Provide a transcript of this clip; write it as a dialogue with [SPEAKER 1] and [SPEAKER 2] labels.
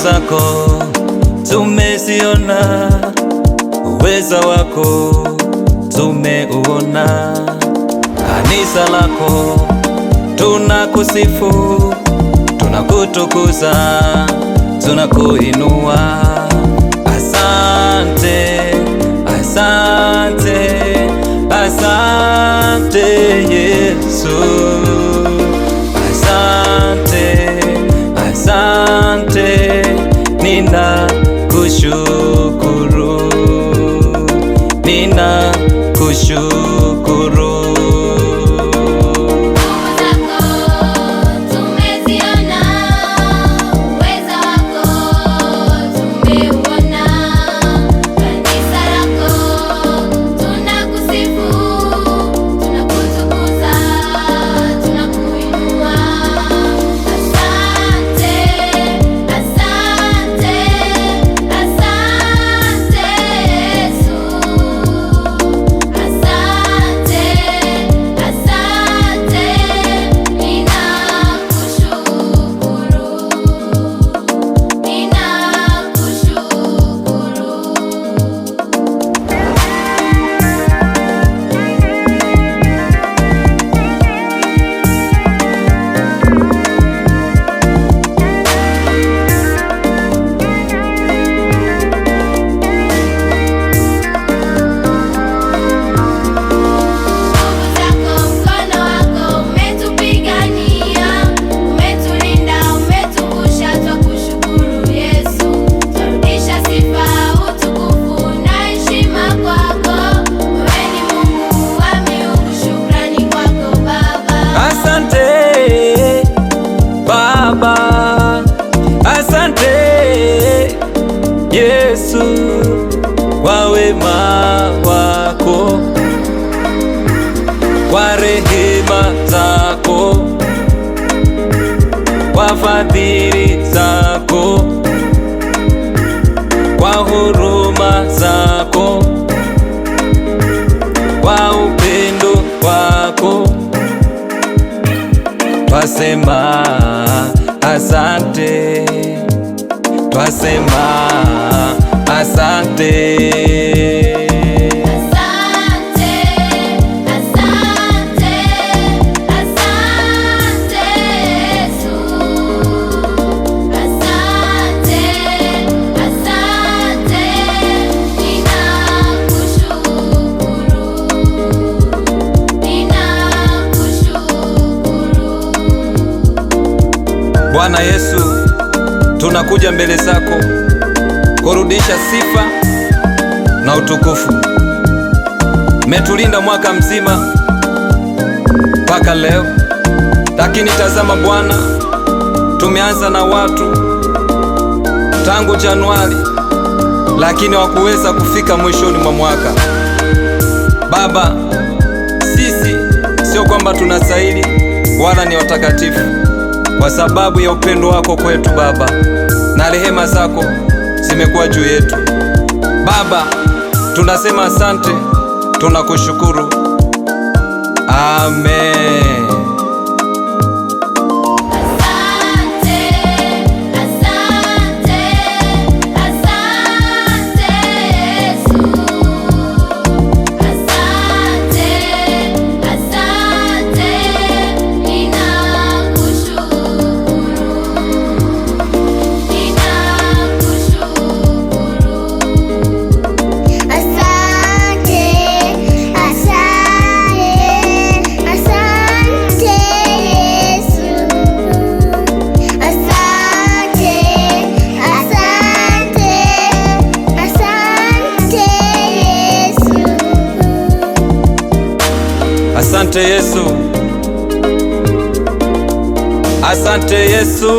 [SPEAKER 1] zako tumeziona, uweza wako tumeuona. Kanisa lako tunakusifu, tunakutukuza, tunakuinua. Asante, asante, asante Yesu. Asante, asante, ninakushukuru, ninakushukuru. Asante Yesu kwa wema wako, kwa rehema zako, kwa fadhili zako, kwa huruma zako, kwa upendo wako. Twasema asante, twasema asante. Bwana Yesu, tunakuja mbele zako kurudisha sifa na utukufu. Umetulinda mwaka mzima mpaka leo, lakini tazama Bwana, tumeanza na watu tangu Januari, lakini hawakuweza kufika mwishoni mwa mwaka. Baba, sisi sio kwamba tunastahili wala ni watakatifu, kwa sababu ya upendo wako kwetu Baba, na rehema zako zimekuwa juu yetu. Baba, tunasema asante, tunakushukuru. Amen. Asante Yesu, asante Yesu.